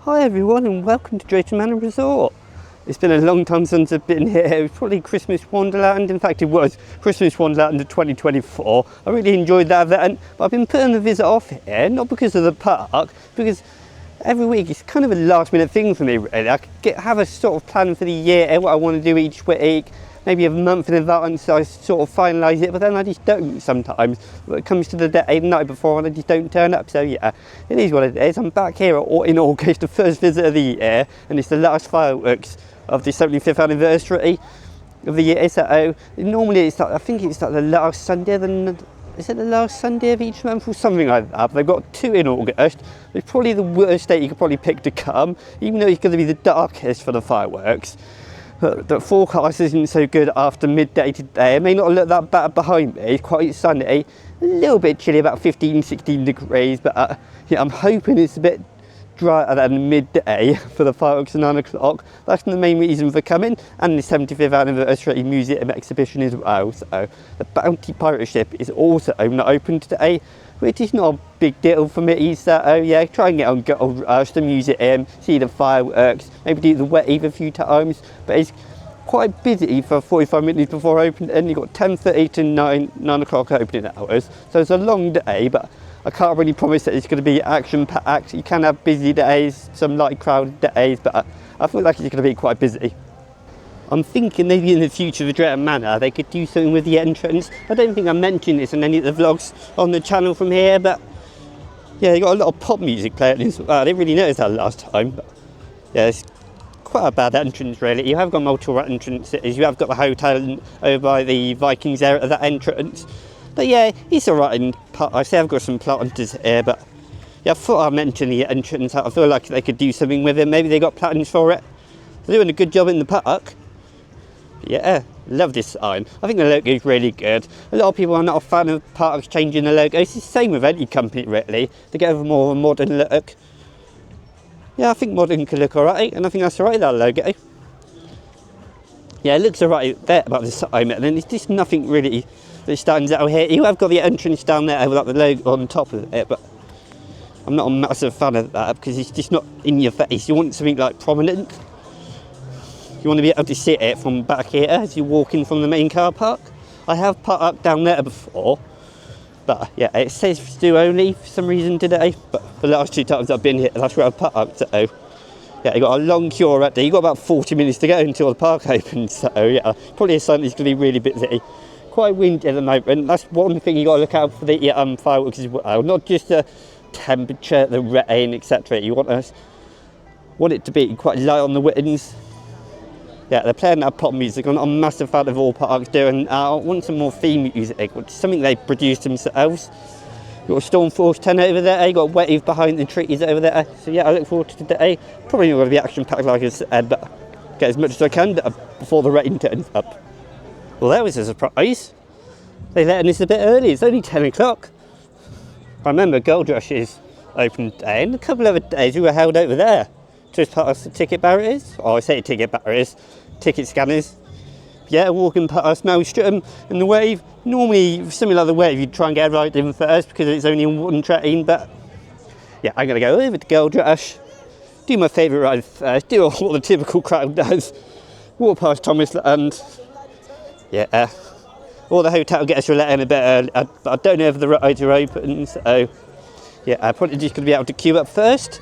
Hi everyone and welcome to Drayton Manor Resort. It's been a long time since I've been here. It was probably Christmas Wonderland. In fact it was Christmas Wonderland in 2024. I really enjoyed that event, but I've been putting the visit off here, not because of the park, because every week it's kind of a last minute thing for me really. I have a sort of plan for the year, what I want to do each week, maybe a month in advance, so I sort of finalise it, but then I just don't sometimes. When it comes to the day, the night before, and I just don't turn up, so yeah, it is what it is. I'm back here in August, the first visit of the year, and it's the last fireworks of the 75th anniversary of the year, so normally it's like, I think it's like the last Sunday, is it the last Sunday of each month or something like that? They've got two in August. It's probably the worst date you could probably pick to come, even though it's going to be the darkest for the fireworks. The forecast isn't so good after midday today. It may not look that bad behind me. It's quite sunny, a little bit chilly, about 15-16 degrees, but yeah, I'm hoping it's a bit drier than midday for the fireworks at 9 o'clock. That's the main reason for coming, and the 75th anniversary museum exhibition as well. So the Bounty pirate ship is also not open today, which is not a big deal for me. So yeah, try and get on Gold Rush, the museum, see the fireworks, maybe do the wave a few times, but it's quite busy for 45 minutes before opening, and you've got 10:30 to 9 o'clock opening hours, so it's a long day, but I can't really promise that it's going to be action-packed. You can have busy days, some light crowded days, but I feel like it's going to be quite busy. I'm thinking maybe in the future of Drayton Manor they could do something with the entrance. I don't think I mentioned this in any of the vlogs on the channel from here, but yeah, they got a lot of pop music playing as well. I didn't really notice that last time, but yeah, it's quite a bad entrance really. You have got multiple entrances, you have got the hotel over by the Vikings area at that entrance. But yeah, it's alright in part. I say I've got some planters here, but yeah, I thought I'd mention the entrance. I feel like they could do something with it. Maybe they got plans for it. They're doing a good job in the park. Yeah, love this sign. I think the logo is really good. A lot of people are not a fan of parks changing the logo. It's the same with any company really. They get a more of a modern look. Yeah, I think modern can look alright, and I think that's alright, that logo. Yeah, it looks alright there about the sign, and then it's just nothing really that stands out here. You have got the entrance down there with like the logo on top of it, but I'm not a massive fan of that because it's just not in your face. You want something like prominent. You want to be able to see it from back here as you're walking from the main car park. I have parked down there before, but yeah, it says do only for some reason today, but the last two times I've been here, that's where I've parked, so yeah, you got a long queue already. You've got about 40 minutes to go until the park opens, so yeah, probably a sign it's going to be really busy. Quite windy at the moment. That's one thing you got to look out for the fireworks as well. Not just the temperature, the rain, etc. You want it to be quite light on the winds. Yeah, they're playing that pop music. I'm not a massive fan of all parks doing. I want some more theme music, which is something they produce themselves. You've got Storm Force 10 over there. You've got Wave behind the trees over there. So yeah, I look forward to today. Probably not going to be action-packed like I said, but get as much as I can before the rain turns up. Well, that was a surprise. They let us a bit early. It's only 10 o'clock. I remember Gold Rush is open today, and a couple of other days we were held over there just past the ticket barriers. Oh, I say ticket barriers, ticket scanners. Yeah, walking past Maelstrom and the Wave. Normally, something like the Wave, you'd try and get a ride in first because it's only one train, but yeah, I'm going to go over to Gold Rush, do my favourite ride first, do what the typical crowd does, walk past Thomas and yeah, or the hotel gets you let in a bit early. I don't know if the rides are open, so yeah, I'm probably just going to be able to queue up first,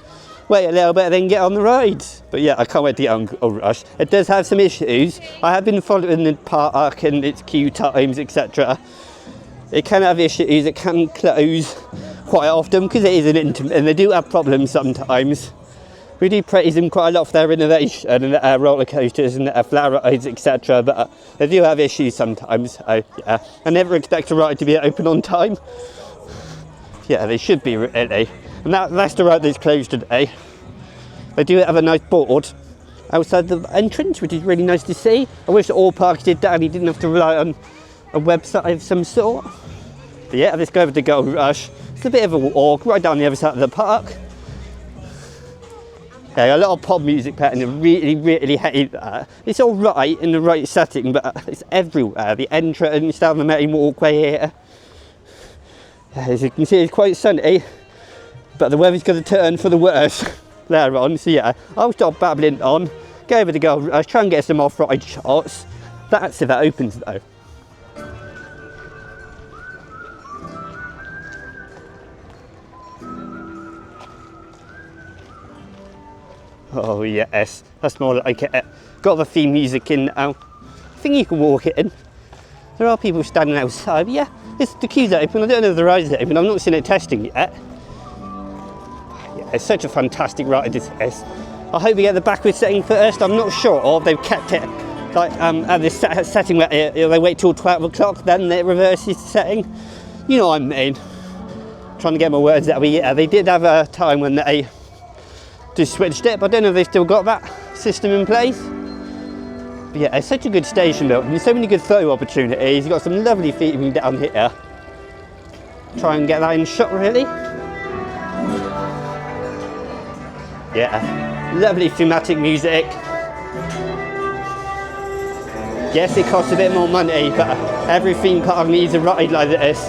wait a little bit, and then get on the rides. But yeah, I can't wait to get on Gold Rush. It does have some issues. I have been following the park and its queue times, etc. It can have issues. It can close quite often because it is an intimate, and they do have problems sometimes. We do praise them quite a lot for their innovation and their roller coasters and their flat rides, etc. But they do have issues sometimes. So yeah, I never expect a ride to be open on time. Yeah, they should be really. And that's the ride that's closed today. They do have a nice board outside the entrance, which is really nice to see. I wish all parks did that and you didn't have to rely on a website of some sort. But yeah, let's go over to Gold Rush. It's a bit of a walk right down the other side of the park. Yeah, a lot of pop music playing. I really hate that. It's all right in the right setting, but it's everywhere. The entrance down the main walkway here. As you can see, it's quite sunny, but the weather's going to turn for the worse. later on. So yeah, I'll stop babbling on, go over to Gold Rush, try and get some off-road shots. That's if that opens though. Oh yes, that's more like it. Got the theme music in now. I think you can walk it in. There are people standing outside, but yeah, the queue's open. I don't know if the ride's open, I've not seen it testing yet. Yeah, it's such a fantastic ride, this is. I hope we get the backwards setting first. I'm not sure, or they've kept it like at this setting where they wait till 12 o'clock, then it reverses the setting. You know what I mean. Trying to get my words out, but yeah, they did have a time when they just switched it, but I don't know if they've still got that system in place. But yeah, it's such a good station built, and there's so many good photo opportunities. You've got some lovely featuring down here. Try and get that in shot, really. Yeah, lovely thematic music. Yes, it costs a bit more money, but every theme park needs a ride like this.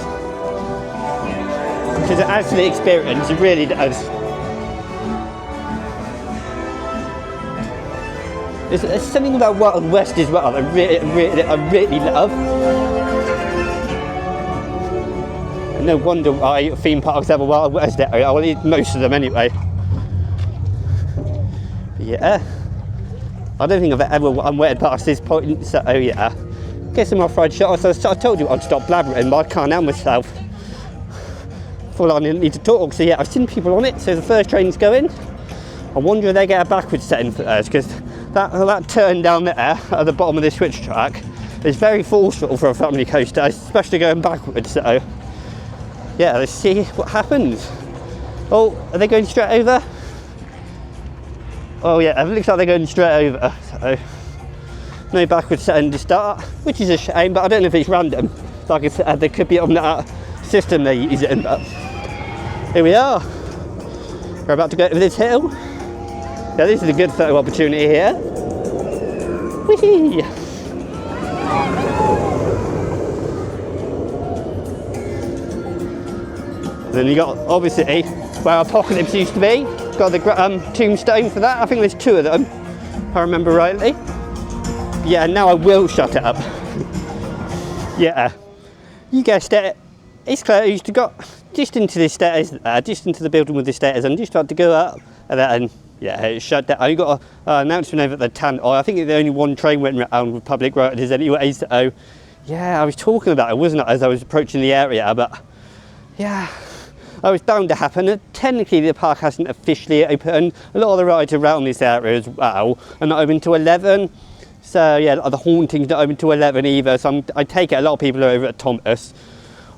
Because it adds to the experience, it really does. There's something about Wild West as well I really love. And no wonder why theme parks have a Wild West area, well, most of them anyway. But yeah, I don't think I've ever waited past this point, so yeah. Get some off-road shots. I told you I'd stop blabbering, but I can't help myself. Full on, I need to talk, so yeah, I've seen people on it, so the first train's going. I wonder if they get a backwards setting first, because that turn down there at the bottom of the switch track is very forceful for a family coaster, especially going backwards, so yeah, let's see what happens. Oh, are they going straight over? Oh yeah, it looks like they're going straight over, so no backwards setting to start, which is a shame, but I don't know if it's random. Like I said, they could be on that system they're using, but here we are. We're about to go over this hill. Yeah, this is a good photo opportunity here. Whee! Then you got, obviously, where Apocalypse used to be. Got the tombstone for that. I think there's two of them, if I remember rightly. Yeah, now I will shut it up. Yeah, you guessed it. It's closed. Got just into the stairs, just into the building with the stairs, and just about to go up, and then yeah, it's shut down. You got an announcement over at the Tan. Oh, I think the only one train went around with public riders anyway. So yeah, I was talking about it, wasn't I, as I was approaching the area? But yeah, it was bound to happen. Technically, the park hasn't officially opened. A lot of the rides around this area as well are not open to 11. So yeah, the Haunting's not open to 11 either. So I take it a lot of people are over at Thomas,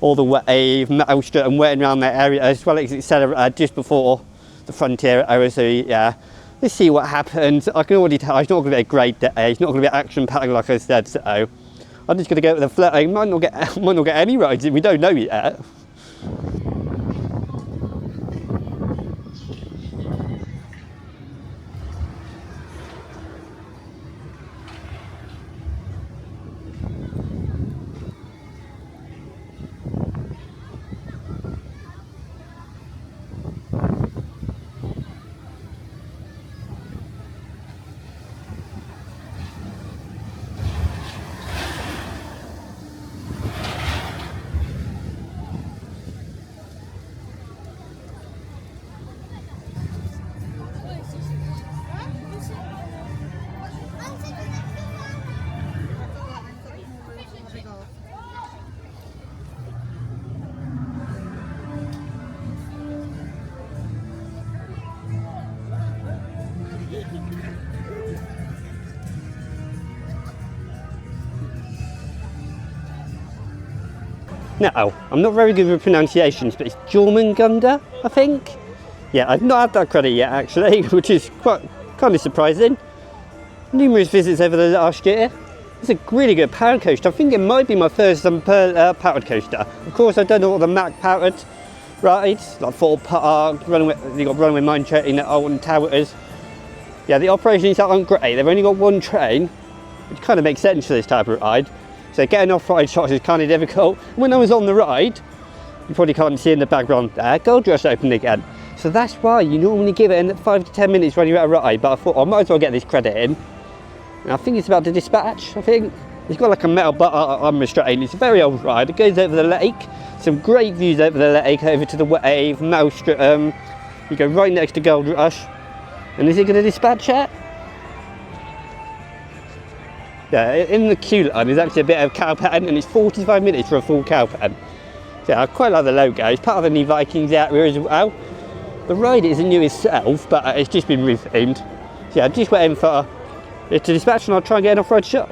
all the way Maelstrom and waiting around that area as well as Accelerator just before the Frontier area. So yeah, let's see what happens. I can already tell it's not going to be a great day. It's not going to be action packed like I said. So I'm just going to go with the flow. I might not get any rides in. We don't know yet. Now, I'm not very good with pronunciations, but it's Jormungandr, I think. Yeah, I've not had that credit yet actually, which is quite kind of surprising. Numerous visits over the last year. It's a really good powered coaster. I think it might be my first powered coaster. Of course, I've done all the Mack powered rides, like Fort Park, you got Runaway Mine Train at Alton Towers. Yeah, the operations aren't great. They've only got one train, which kind of makes sense for this type of ride. So getting off-ride shots is kind of difficult. When I was on the ride, you probably can't see in the background there, Gold Rush opened again. So that's why you normally give it in 5 to 10 minutes when you're at a ride, but I thought I might as well get this credit in. And I think it's about to dispatch, I think. It's got like a metal butt arm restraint. It's a very old ride. It goes over the lake. Some great views over the lake, over to the wave, Maelstrom. You go right next to Gold Rush. And is it going to dispatch yet? Yeah, in the queue line there's actually a bit of cow pattern, and it's 45 minutes for a full cow pattern. So yeah, I quite like the logo. It's part of the new Vikings area as well. The ride isn't new itself, but it's just been rethemed. So yeah, I'm just waiting for it to dispatch and I'll try and get an off-road shot.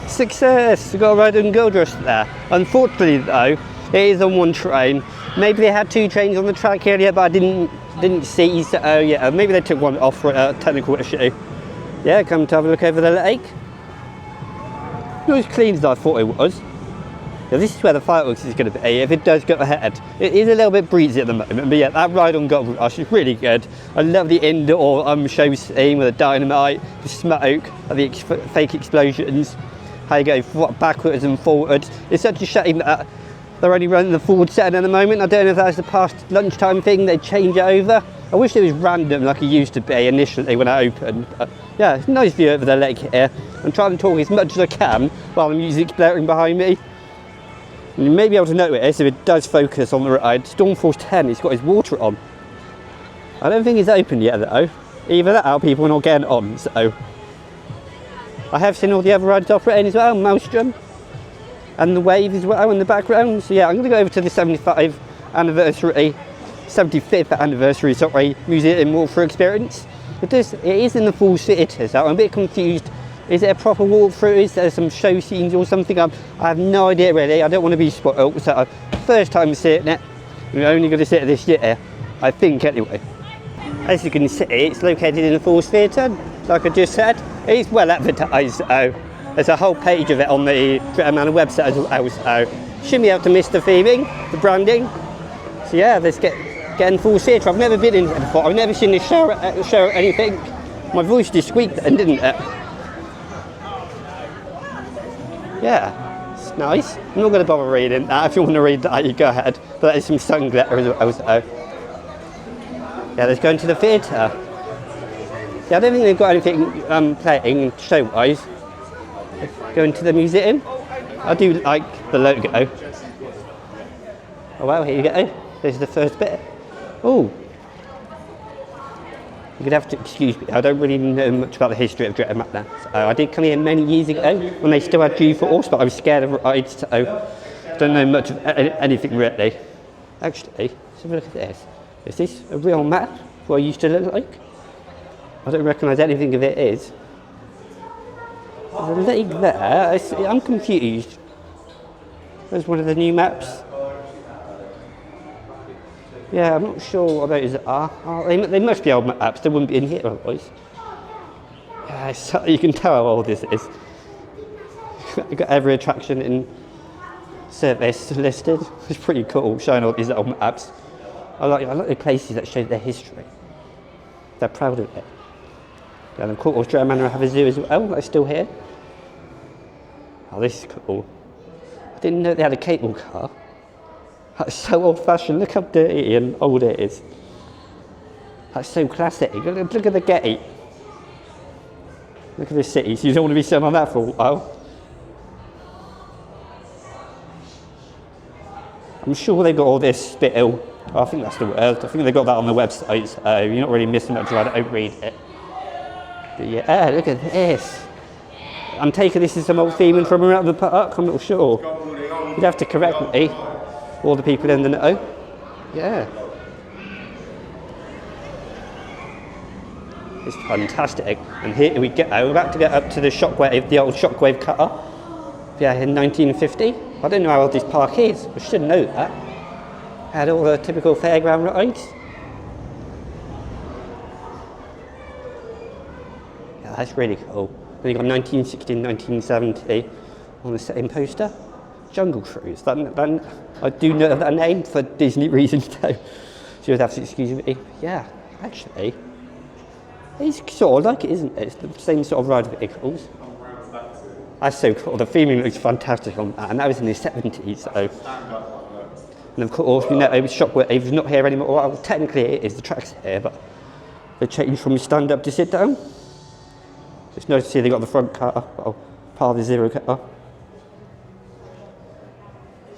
Success! We got a ride on Gold Rush there. Unfortunately though, it is on one train. Maybe they had 2 trains on the track earlier, but I didn't see, so yeah, maybe they took one off for a technical issue. Yeah, come to have a look over the lake. Not as clean as I thought it was. Now this is where the fireworks is going to be, if it does go ahead. It is a little bit breezy at the moment, but yeah, that ride on Gold Rush is really good. I love the indoor show scene with the dynamite, the smoke, the fake explosions. How you go backwards and forwards. It's such a shame that they're only running the forward setting at the moment. I don't know if that's the past lunchtime thing, they change it over. I wish it was random like it used to be initially when I opened. But yeah, it's a nice view over the lake here. I'm trying to talk as much as I can while the music's blaring behind me. And you may be able to notice if it does focus on the ride. Stormforce 10, it's got his water on. I don't think it's open yet though. Either that or people are not getting on, so. I have seen all the other rides operating as well, Maelstrom and the wave as well in the background. So yeah, I'm going to go over to the 75th anniversary museum walkthrough experience. It is in the full theatre, so I'm a bit confused. Is it a proper walkthrough? Is there some show scenes or something? I have no idea really. I don't want to be spoiled. So first time seeing it. We're only going to see it this year, I think anyway. As you can see, it's located in the full theatre, like I just said. It's well advertised, so there's a whole page of it on the Drayton Manor website as well, so shouldn't be able to miss the theming, the branding. So yeah, let's get in full theatre. I've never been in it before. I've never seen this show or anything. My voice just squeaked then, didn't it? Yeah, it's nice. I'm not going to bother reading that. If you want to read that, you go ahead. But there's some sun glitter as well, so. Yeah, let's go into the theatre. Yeah, I don't think they've got anything playing show-wise. Let's go into the museum. I do like the logo. Oh wow, here you go. There's the first bit. Oh. You're going to have to excuse me, I don't really know much about the history of Drayton Manor. So I did come here many years ago when they still had G-Force, but I was scared of rides, so don't know much of anything really. Actually, let's have a look at this. Is this a real map? What I used to look like? I don't recognise anything of it is. There's a lake there. I'm confused. There's one of the new maps. Yeah, I'm not sure what those are. They must be old maps. They wouldn't be in here otherwise. Yeah, so you can tell how old this is. You've got every attraction in service listed. It's pretty cool, showing all these old maps. I like the places that show their history. They're proud of it. And of course, Drayton Manor have a zoo as well. They're still here. Oh, this is cool. I didn't know they had a cable car. That's so old-fashioned. Look how dirty and old it is. That's so classic. Look at the gate. Look at the city. So you don't want to be sitting on that for a while. I'm sure they've got all this still. I think that's the word. I think they've got that on the website, so you're not really missing much if I don't read it. But yeah, look at this. I'm taking this as some old theming from around the park, I'm not sure. You'd have to correct me, all the people in the know. Yeah. It's fantastic. And here we go. We're about to get up to the Shockwave, the old Shockwave cutter. Yeah, in 1950. I don't know how old this park is. I should know that. Had all the typical fairground rides. Yeah, that's really cool. And you've got 1960 and 1970 on the same poster. Jungle Cruise. I do know that name for Disney reasons though. So you'd have to excuse me. Yeah, actually, it's sort of like it, isn't it? It's the same sort of ride vehicles. That's so cool. The theming looks fantastic on that, and that was in the 70s. So. And of course, you know, Shockwave's not here anymore. Well, technically it is, the track's here, but they changed from stand up to sit down. It's nice to see they got the front car, well, part of the zero car.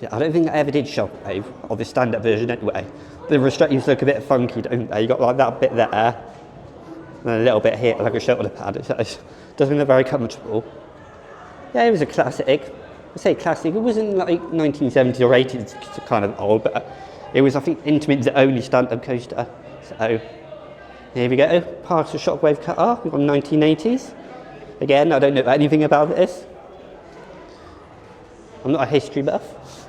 Yeah, I don't think I ever did Shockwave, or the stand up version anyway. The restrictions look a bit funky, don't they? You got like that bit there, and then a little bit here, like a shoulder pad. So it doesn't look very comfortable. Yeah, it was a classic. I say classic, it wasn't like 1970s or 80s, it's kind of old, but it was, I think, Intamin's only stand-up coaster. So, here we go, part of Shockwave cutter, we've got 1980s. Again, I don't know anything about this. I'm not a history buff.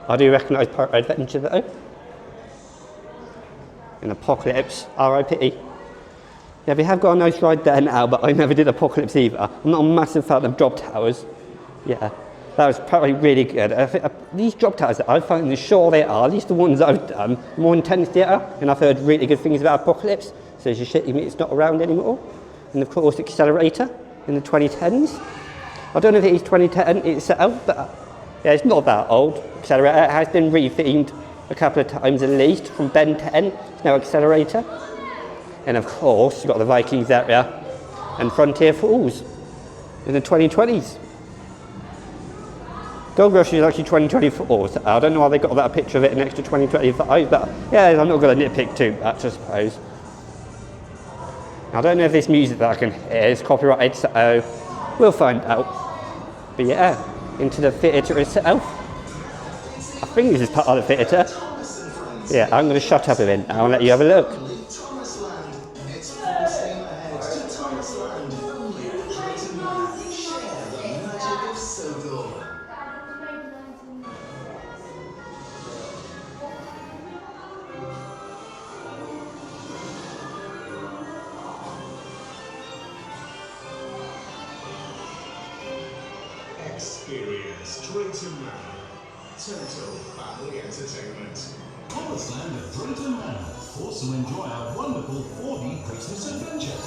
I do recognise Pirate Adventure though. In Apocalypse, RIP. Yeah, we have got a nice ride there now, but I never did Apocalypse either. I'm not a massive fan of drop towers. Yeah, that was probably really good. These drop towers that I've found, sure they are, at least the ones I've done, more intense theatre, and I've heard really good things about Apocalypse, so it's a shame it's not around anymore. And of course, Accelerator in the 2010s. I don't know if it is 2010 itself, but yeah, it's not that old. Accelerator has been rethemed a couple of times at least, from Ben 10, it's now Accelerator. And of course, you've got the Vikings area and Frontier Falls in the 2020s. Gold Rush is actually 2024, so I don't know why they got that picture of it next to 2025, but yeah, I'm not going to nitpick too much, I suppose. I don't know if this music that I can hear is copyrighted, so we'll find out. But yeah, into the theatre itself. I think this is part of the theatre. Yeah, I'm going to shut up a bit now and let you have a look. Experience Drayton Manor, Total Family Entertainment. Promised land at Drayton Manor. Also enjoy our wonderful 4D Christmas adventure.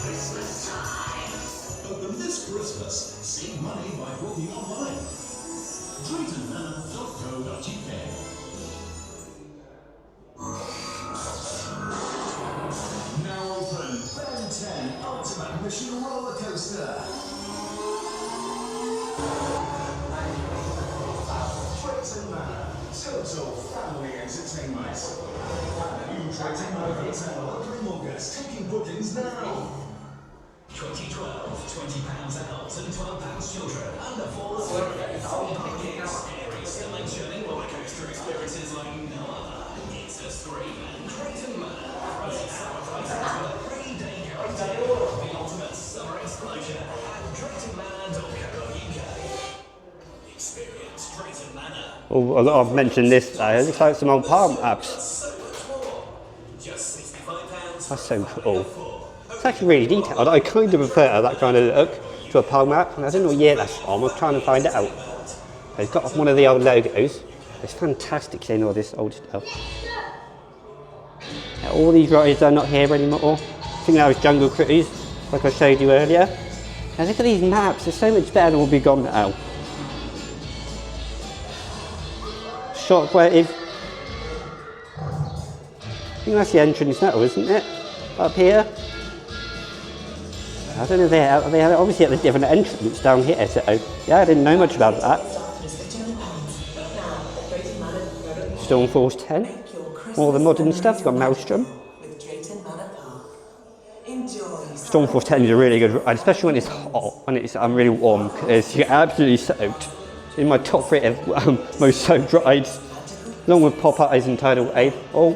Christmas time. Open this Christmas. Save money by booking online. DraytonManor.co.uk. Now open Ben 10 Ultimate Mission Roller Coaster. Drayton Manor, Total Family Entertainment. New Drayton Manor Hotel opening August, taking bookings now. 2012, £20 adults and £12 children under 4 free parking. Scary, stomach churning roller coaster experiences like no other. It's Drayton Manor, proceeds celebrations with a 3-day guarantee. The ultimate summer explosion at draytonmanor.co.uk. Experience Drayton Manor. Oh, I've mentioned this though. It looks like some old palm apps. Just £65. That's so cool. It's actually really detailed. I kind of prefer that kind of look to a palm app. And I don't know what year that's from. I'm trying to find it out. It's got one of the old logos. It's fantastic seeing all this old stuff. Yeah, all these rides are not here anymore. I think that was Jungle Cruise, like I showed you earlier. Now look at these maps. They're so much better than will be gone now. Shockwave. I think that's the entrance now, isn't it? Up here. I don't know if they are obviously at the different entrance down here, so yeah, I didn't know much about that. Stormforce 10. All the modern stuff. You've got Maelstrom. Stormforce 10 is a really good ride, especially when it's hot, when it's really warm, because you get absolutely soaked. In my top 3 of most soaked rides, along with Popeye's and Tidal Wave. Oh,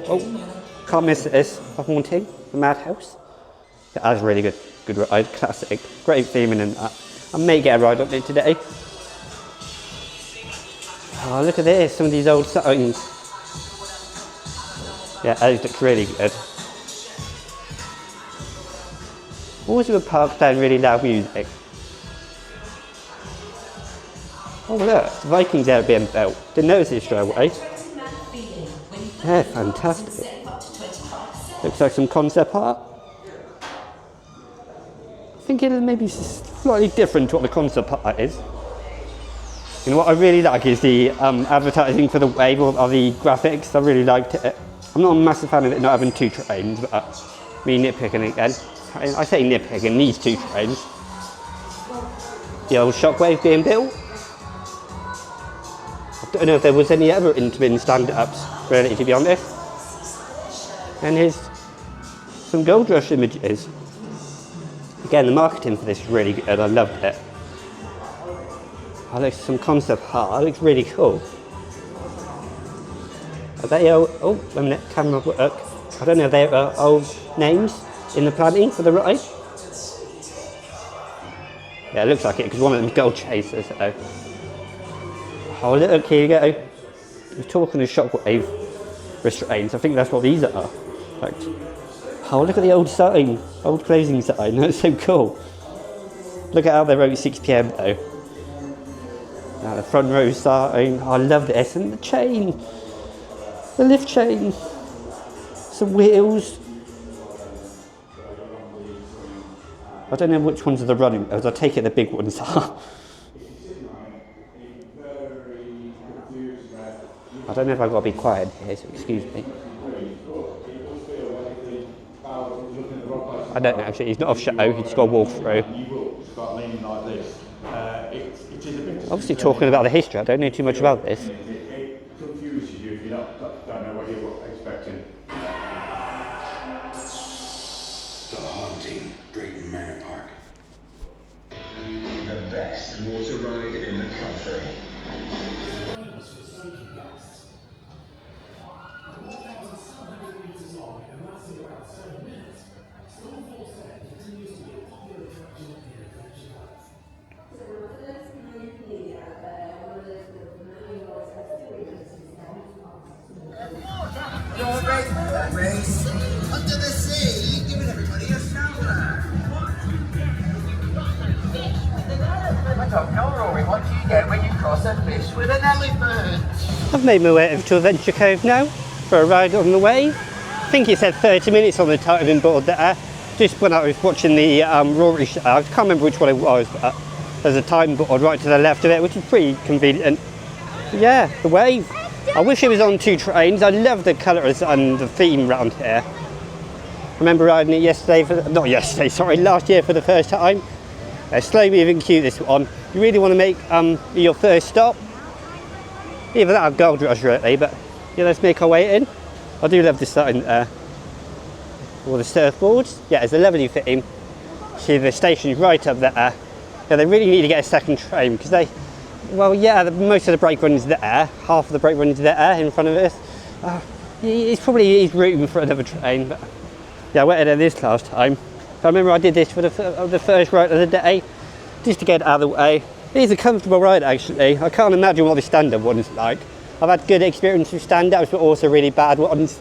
can't miss this. The Haunting, the Madhouse. Yeah, that's a really good ride, classic. Great theming in that. I may get a ride on it today. Oh, look at this, some of these old signs. Yeah, those look really good. Always with a park playing really loud music. Oh look, the Vikings there being built. Didn't notice it straight away. Yeah, fantastic. Looks like some concept art. I think it'll maybe slightly different to what the concept art is. And what I really like is the advertising for the wave of the graphics. I really liked it. I'm not a massive fan of it not having 2 trains, but me nitpicking again. I say nitpicking, these 2 trains. The old Shockwave being built. I don't know if there was any other Intamin stand-ups, really, to be honest. And here's some Gold Rush images. Again, the marketing for this is really good. I loved it. I like some concept art. It looks really cool. Are they old? Oh, wait a minute, camera work. I don't know if they are old names in the planning for the ride. Yeah, it looks like it because one of them is Gold Chasers. So. Oh, look, here you go. We're talking of Shockwave restraints. I think that's what these are. Like, oh, look at the old sign, old closing sign. That's so cool. Look at how they wrote 6 PM though. Now the front row sign. Oh, I love this, and the chain, the lift chain, some wheels. I don't know which ones are the running ones. I take it the big ones are. I don't know if I've got to be quiet here, so excuse me. I don't know actually, he's not off show, he's just got to walk through. Obviously talking about the history, I don't know too much about this. It confuses you if you don't know what you're expecting. The Haunting, Drayton Manor Park. The best water ride in the country. Race under the sea, giving everybody a shower. I don't know, Rory, what do you get when you cross a fish with an elephant? I've made my way over to Adventure Cove now for a ride on the wave. I think it said 30 minutes on the timing board there. Just when I was watching the Rory show, I can't remember which one it was, but there's a time board right to the left of it, which is pretty convenient. But yeah, the wave. I wish it was on 2 trains. I love the colours and the theme around here. I remember riding it last year for the first time. Slow moving queue, this one. You really want to make your first stop. Either that or Gold Rush really, but yeah, let's make our way in. I do love the sign there. All the surfboards. Yeah, it's a lovely theme. See the station's right up there. Yeah, they really need to get a second train because they, well, yeah, most of the brake run is there. Half of the brake run is there in front of us. he's rooting for another train, but yeah, I went in this last time. I remember I did this for the first ride of the day, just to get out of the way. It is a comfortable ride actually. I can't imagine what the standard one is like. I've had good experience with stand-ups, but also really bad ones.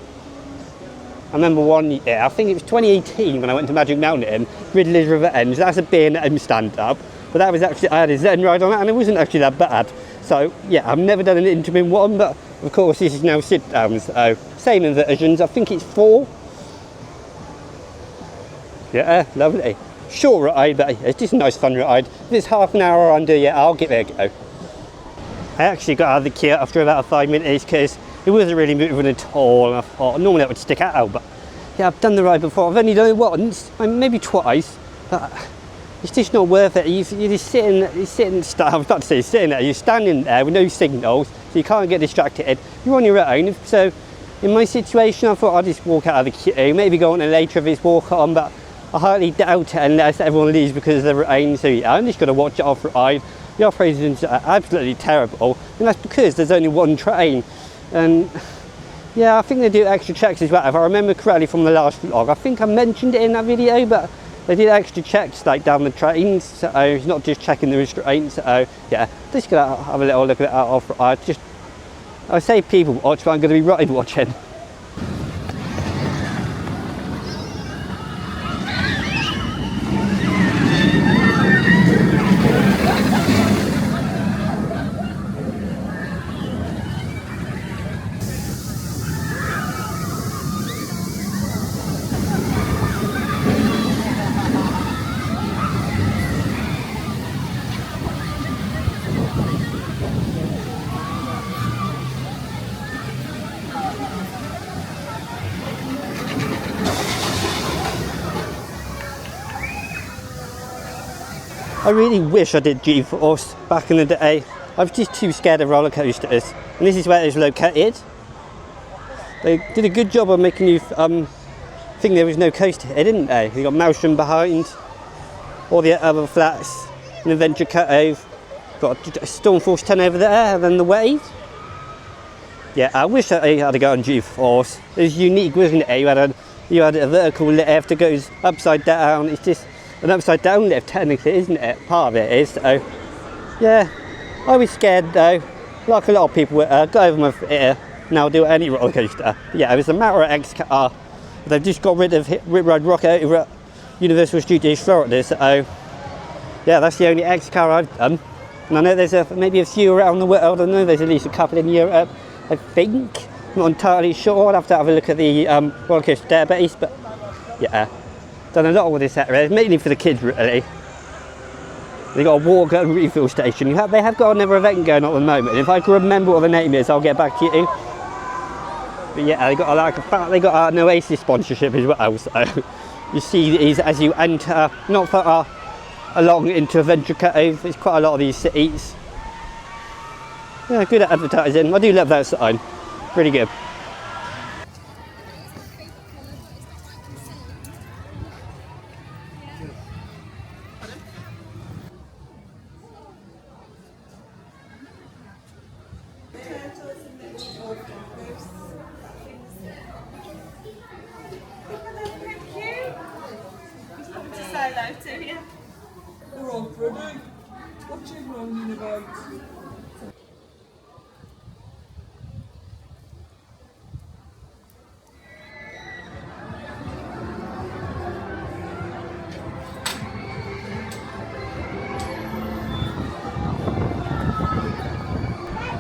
I remember one year, I think it was 2018 when I went to Magic Mountain, Riddler's Revenge. That's a B&M stand-up, but that was actually, I had a Zen ride on it and it wasn't actually that bad. So yeah, I've never done an interim one, but of course this is now sit-down, so same inversions. I think it's 4. Yeah, lovely. Short ride, but it's just a nice fun ride. If it's half an hour under, yeah, I'll give it a go. I actually got out of the queue after about 5 minutes because it wasn't really moving at all, and I thought normally I would stick out, but yeah, I've done the ride before. I've only done it once, maybe twice, but it's just not worth it. You're just sitting, I was about to say sitting there, you're standing there with no signals, so you can't get distracted. You're on your own, so in my situation I thought I'd just walk out of the queue, maybe go on later if it's walk on, but I hardly doubt it unless everyone leaves because of the rain, so yeah, I'm just going to watch it off ride. The operations are absolutely terrible, and that's because there's only one train. And yeah, I think they do extra checks as well. If I remember correctly from the last vlog, I think I mentioned it in that video, but they did extra checks like down the trains, so it's not just checking the restraints. So yeah, just gonna have a little look at it off ride. I say people watch, but I'm going to be ride watching. I really wish I did G-Force back in the day. I was just too scared of roller coasters, and this is where it's located. They did a good job of making you think there was no coaster here, didn't they? You got Maelstrom behind, all the other flats, an Adventure Cove, got a Stormforce 10 over there, and then the wave. Yeah, I wish I had to go on G-Force. It was unique, wasn't it? You had a vertical lift that goes upside down. It's just an upside down lift technically, isn't it? Part of it is, so yeah, I was scared though, like a lot of people got over my fear, now I'll do any roller coaster. Yeah, it was a Manor X car, they've just got rid of Rip Ride Rocket over at Universal Studios Florida, so yeah, that's the only X car I've done. And I know there's maybe a few around the world. I know there's at least a couple in Europe, I think. I'm not entirely sure, I'll have to have a look at the roller coaster database, but yeah. Done a lot with this area, mainly for the kids really. They got a water and refill station. They have got another event going on at the moment. If I can remember what the name is, I'll get back to you. But yeah, they got an Oasis sponsorship as well. So you see these as you enter, not far along into Adventure Cove. There's quite a lot of these cities. Yeah, good at advertising. I do love that sign. Really good.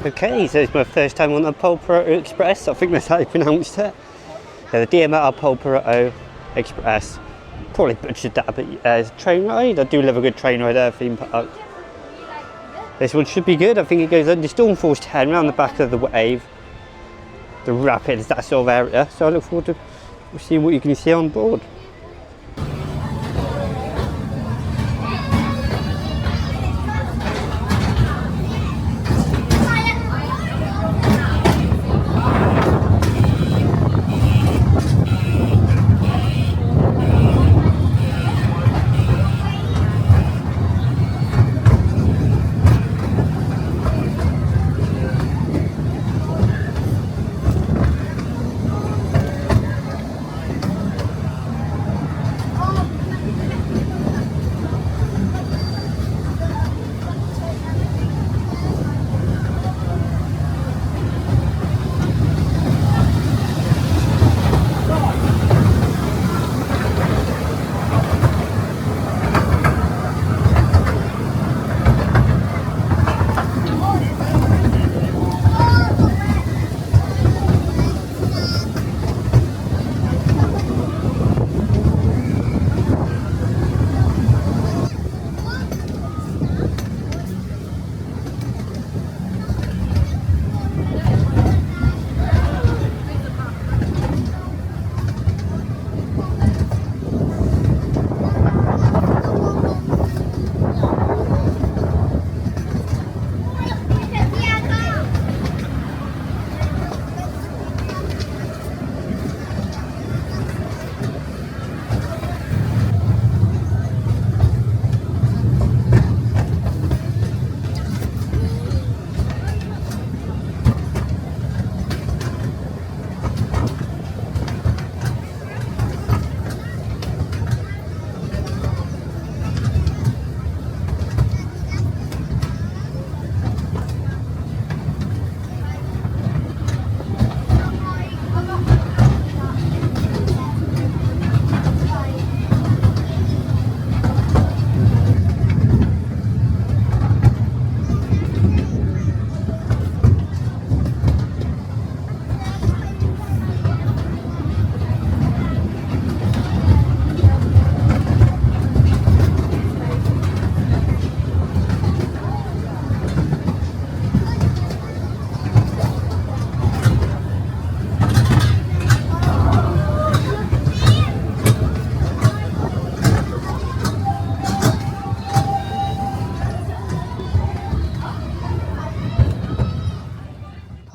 Okay, so it's my first time on the Polperotto Express. I think that's how you pronounced it. Yeah, the DMR Polperotto Express. Probably butchered that, but it's a train ride. I do love a good train ride at a theme park. This one should be good. I think it goes under Stormforce 10 around the back of the wave, the rapids, that sort of area. So I look forward to seeing what you can see on board.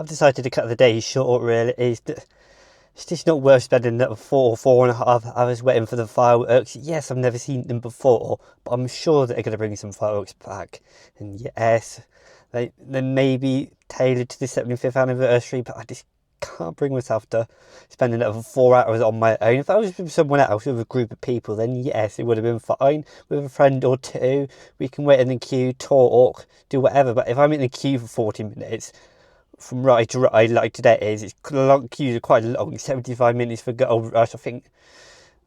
decided to cut the day short, really. It's just not worth spending another 4.5 hours waiting for the fireworks. Yes, I've never seen them before, but I'm sure that they're going to bring some fireworks back. And yes, they may be tailored to the 75th anniversary, but I just can't bring myself to spend another 4 hours on my own. If I was with someone else, with a group of people, then yes, it would have been fine. With a friend or two, we can wait in the queue, talk, do whatever. But if I'm in the queue for 40 minutes, from ride to ride like today it's long, queues are quite long, 75 minutes for Gold Rush. I think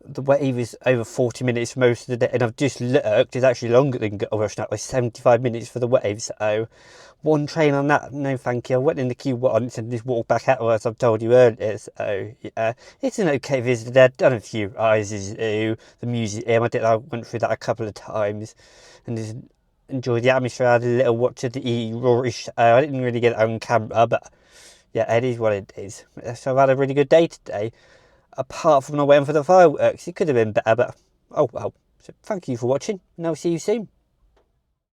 the wave is over 40 minutes for most of the day, and I've just looked, it's actually longer than Gold Rush now. It's 75 minutes for the wave, so one train on that, no thank you. I went in the queue once and just walked back out, as I've told you earlier, so yeah, it's an okay visit. I've done a few rides, the museum, I went through that a couple of times and just enjoyed the atmosphere. I had a little watch of the Rory show. I didn't really get it on camera, but yeah, it is what it is. So I've had a really good day today, apart from not waiting for the fireworks. It could have been better, but oh well. So thank you for watching, and I'll see you soon.